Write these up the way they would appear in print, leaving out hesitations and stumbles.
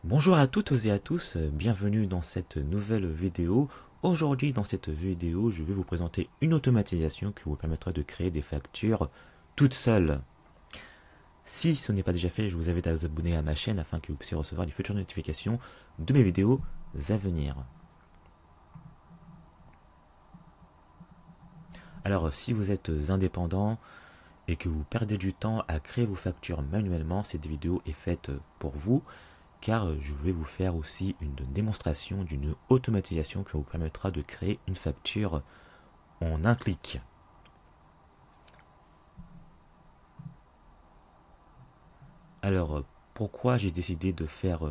Bonjour à toutes et à tous, bienvenue dans cette nouvelle vidéo. Aujourd'hui dans cette vidéo, je vais vous présenter une automatisation qui vous permettra de créer des factures toutes seules. Si ce n'est pas déjà fait, je vous invite à vous abonner à ma chaîne afin que vous puissiez recevoir les futures notifications de mes vidéos à venir. Alors si vous êtes indépendant et que vous perdez du temps à créer vos factures manuellement, cette vidéo est faite pour vous, car je vais vous faire aussi une démonstration d'une automatisation qui vous permettra de créer une facture en un clic. Alors, pourquoi j'ai décidé de faire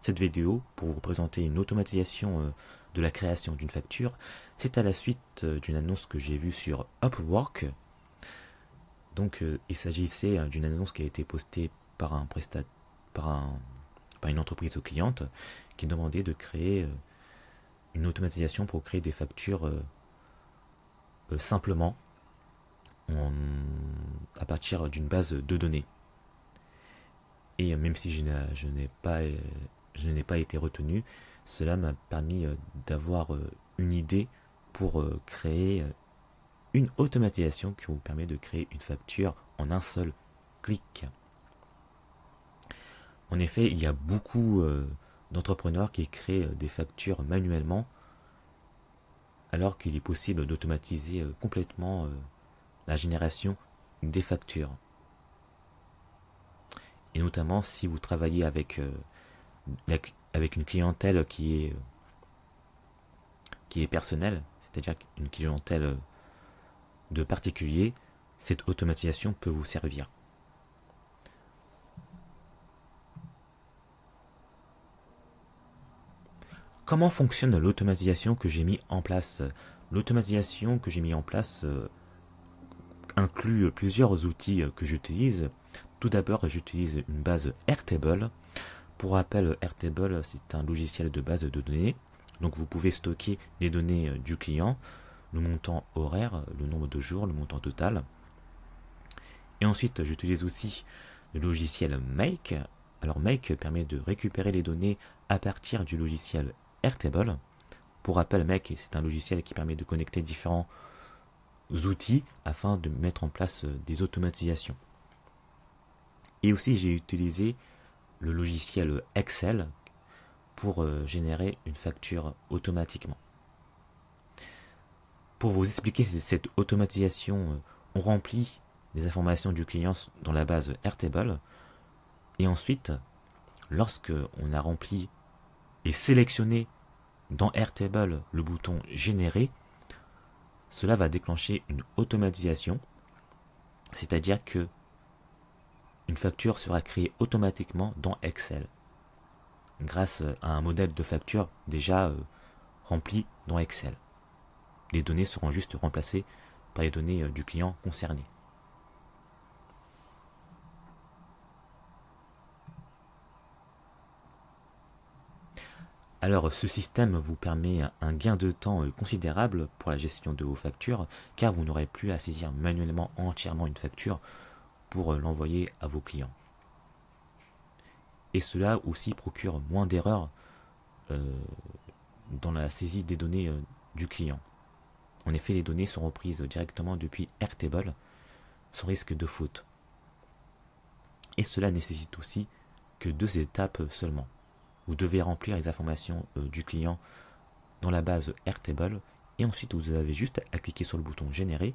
cette vidéo pour vous présenter une automatisation de la création d'une facture? C'est à la suite d'une annonce que j'ai vue sur Upwork. Donc, il s'agissait d'une annonce qui a été postée par un prestat, par un, par une entreprise cliente qui demandait de créer une automatisation pour créer des factures simplement à partir d'une base de données. Et même si je n'ai pas été retenu, cela m'a permis d'avoir une idée pour créer une automatisation qui vous permet de créer une facture en un seul clic. En effet, il y a beaucoup d'entrepreneurs qui créent des factures manuellement, alors qu'il est possible d'automatiser complètement la génération des factures. Et notamment si vous travaillez avec une clientèle qui est personnelle, c'est-à-dire une clientèle de particuliers, cette automatisation peut vous servir. Comment fonctionne l'automatisation que j'ai mis en place? L'automatisation que j'ai mis en place inclut plusieurs outils que j'utilise. Tout d'abord, j'utilise une base Airtable. Pour rappel, Airtable, c'est un logiciel de base de données. Donc vous pouvez stocker les données du client, le montant horaire, le nombre de jours, le montant total. Et ensuite, j'utilise aussi le logiciel Make. Alors Make permet de récupérer les données à partir du logiciel Airtable. Pour rappel, Make, c'est un logiciel qui permet de connecter différents outils afin de mettre en place des automatisations. Et aussi, j'ai utilisé le logiciel Excel pour générer une facture automatiquement. Pour vous expliquer cette automatisation, on remplit les informations du client dans la base Airtable et ensuite, lorsque on a rempli et sélectionné dans Airtable le bouton générer, cela va déclencher une automatisation, c'est-à-dire que une facture sera créée automatiquement dans Excel grâce à un modèle de facture déjà rempli dans Excel. Les données seront juste remplacées par les données du client concerné. Alors ce système vous permet un gain de temps considérable pour la gestion de vos factures, car vous n'aurez plus à saisir manuellement entièrement une facture pour l'envoyer à vos clients. Et cela aussi procure moins d'erreurs dans la saisie des données du client. En effet, les données sont reprises directement depuis Airtable sans risque de faute. Et cela nécessite aussi que 2 étapes seulement. Vous devez remplir les informations du client dans la base Airtable et ensuite vous avez juste à cliquer sur le bouton générer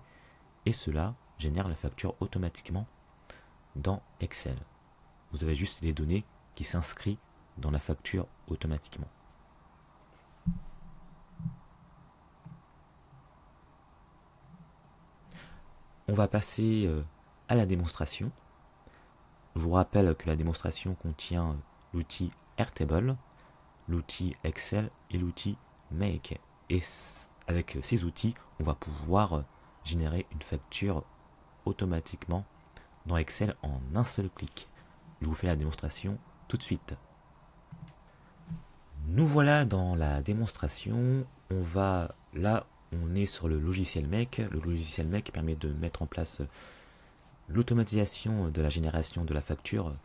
et cela génère la facture automatiquement dans Excel. Vous avez juste les données qui s'inscrivent dans la facture automatiquement. On va passer à la démonstration. Je vous rappelle que la démonstration contient l'outil Airtable, l'outil Excel et l'outil Make. Et avec ces outils, on va pouvoir générer une facture automatiquement dans Excel en un seul clic. Je vous fais la démonstration tout de suite. Nous voilà dans la démonstration. On est sur le logiciel Make. Le logiciel Make permet de mettre en place l'automatisation de la génération de la facture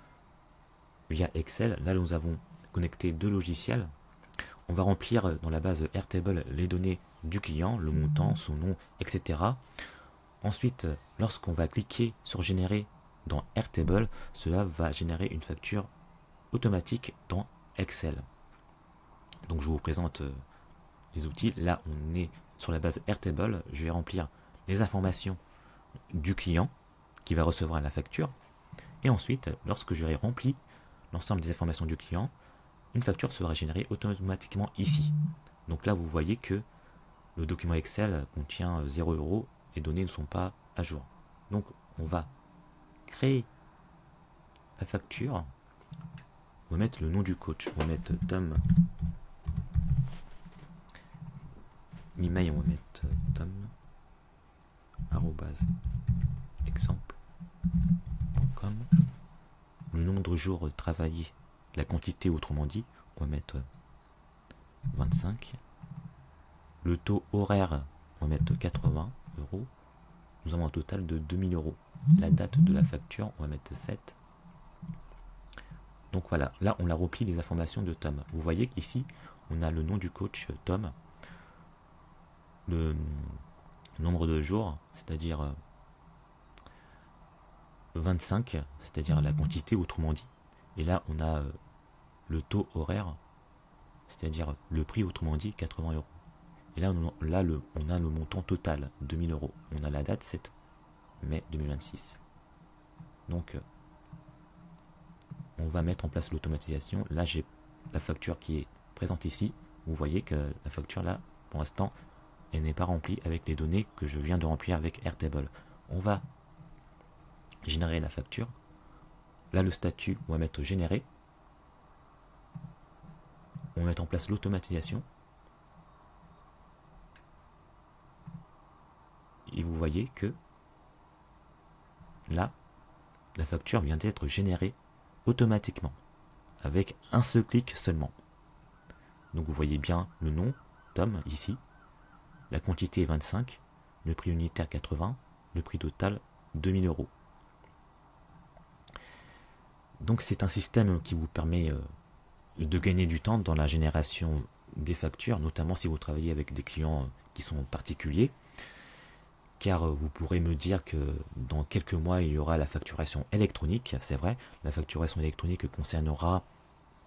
via Excel. Là, nous avons connecter deux logiciels. On va remplir dans la base Airtable les données du client, le montant, son nom, etc. Ensuite, lorsqu'on va cliquer sur générer dans Airtable, cela va générer une facture automatique dans Excel. Donc je vous présente les outils. Là, on est sur la base Airtable. Je vais remplir les informations du client qui va recevoir la facture. Et ensuite, lorsque j'aurai rempli l'ensemble des informations du client, une facture sera générée automatiquement ici. Donc là, vous voyez que le document Excel contient 0 €. Les données ne sont pas à jour. Donc, on va créer la facture. On va mettre le nom du coach. On va mettre Tom. L'email, on va mettre Tom. @exemple.com. Le nombre de jours travaillés, la quantité, autrement dit, on va mettre 25. Le taux horaire, on va mettre 80 €. Nous avons un total de 2000 €. La date de la facture, on va mettre 7. Donc voilà, là on a rempli les informations de Tom. Vous voyez qu'ici, on a le nom du coach Tom, le nombre de jours, c'est-à-dire 25, c'est-à-dire la quantité, autrement dit. Et là, on a le taux horaire, c'est-à-dire le prix, autrement dit, 80 €. Et là, on a le montant total, 2000 €. On a la date, 7 mai 2026. Donc, on va mettre en place l'automatisation. Là, j'ai la facture qui est présente ici. Vous voyez que la facture, là, pour l'instant, elle n'est pas remplie avec les données que je viens de remplir avec Airtable. On va générer la facture. Là, le statut, on va mettre générer. On va mettre en place l'automatisation. Et vous voyez que là, la facture vient d'être générée automatiquement, avec un seul clic seulement. Donc vous voyez bien le nom, Tom, ici, la quantité est 25, le prix unitaire 80, le prix total 2000 €. Donc c'est un système qui vous permet de gagner du temps dans la génération des factures, notamment si vous travaillez avec des clients qui sont particuliers, car vous pourrez me dire que dans quelques mois, il y aura la facturation électronique. C'est vrai, la facturation électronique concernera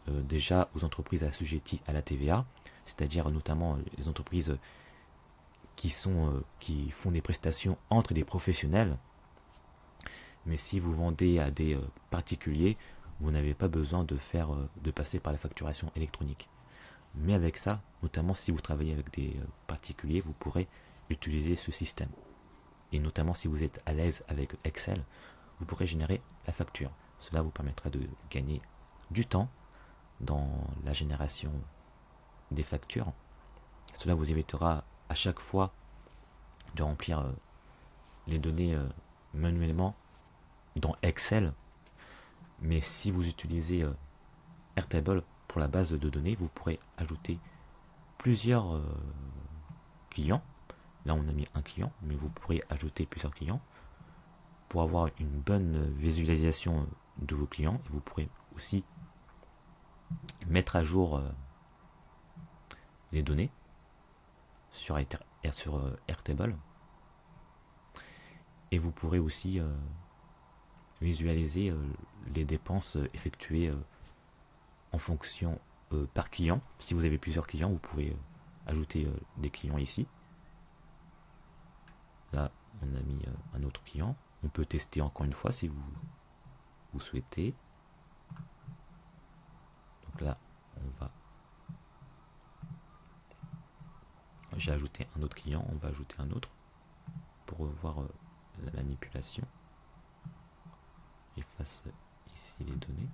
déjà aux entreprises assujetties à la TVA, c'est-à-dire notamment les entreprises qui font des prestations entre des professionnels. Mais si vous vendez à des particuliers, vous n'avez pas besoin de passer par la facturation électronique. Mais avec ça, notamment si vous travaillez avec des particuliers, vous pourrez utiliser ce système. Et notamment si vous êtes à l'aise avec Excel, vous pourrez générer la facture. Cela vous permettra de gagner du temps dans la génération des factures. Cela vous évitera à chaque fois de remplir les données manuellement dans Excel. Mais si vous utilisez Airtable pour la base de données, vous pourrez ajouter plusieurs clients. Là, on a mis un client, mais vous pourrez ajouter plusieurs clients pour avoir une bonne visualisation de vos clients. Et vous pourrez aussi mettre à jour les données sur Airtable. Et vous pourrez aussi visualiser les dépenses effectuées en fonction par client. Si vous avez plusieurs clients, vous pouvez ajouter des clients ici. Là, on a mis un autre client. On peut tester encore une fois si vous souhaitez. Donc là, j'ai ajouté un autre client, on va ajouter un autre pour voir la manipulation. J'efface ici les données.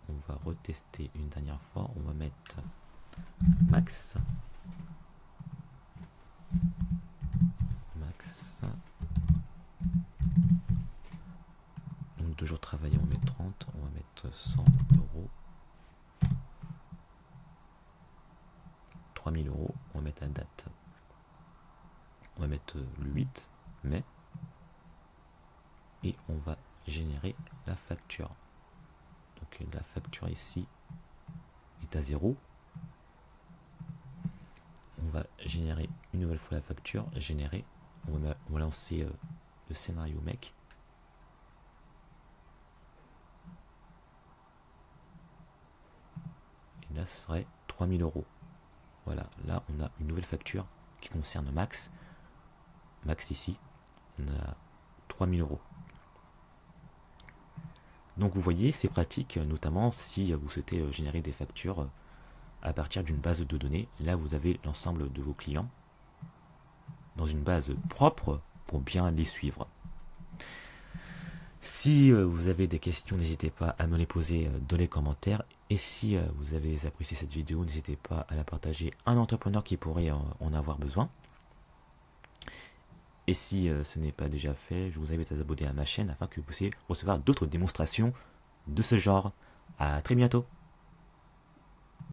On va retester une dernière fois. On va mettre Max. Donc 2 jours travaillés, on va mettre 30. On va mettre 100 €. 3000 €. On va mettre la date. On va mettre le 8 mai. et on va générer la facture. Donc la facture ici est à 0. On va générer une nouvelle fois la facture, générer. On va lancer le scénario mec. Et là, ce serait 3000 euros. Voilà, là, on a une nouvelle facture qui concerne Max. Max ici, on a 3000 euros. Donc vous voyez, c'est pratique, notamment si vous souhaitez générer des factures à partir d'une base de données. Là, vous avez l'ensemble de vos clients dans une base propre pour bien les suivre. Si vous avez des questions, n'hésitez pas à me les poser dans les commentaires. Et si vous avez apprécié cette vidéo, n'hésitez pas à la partager à un entrepreneur qui pourrait en avoir besoin. Et si ce n'est pas déjà fait, je vous invite à vous abonner à ma chaîne afin que vous puissiez recevoir d'autres démonstrations de ce genre. À très bientôt.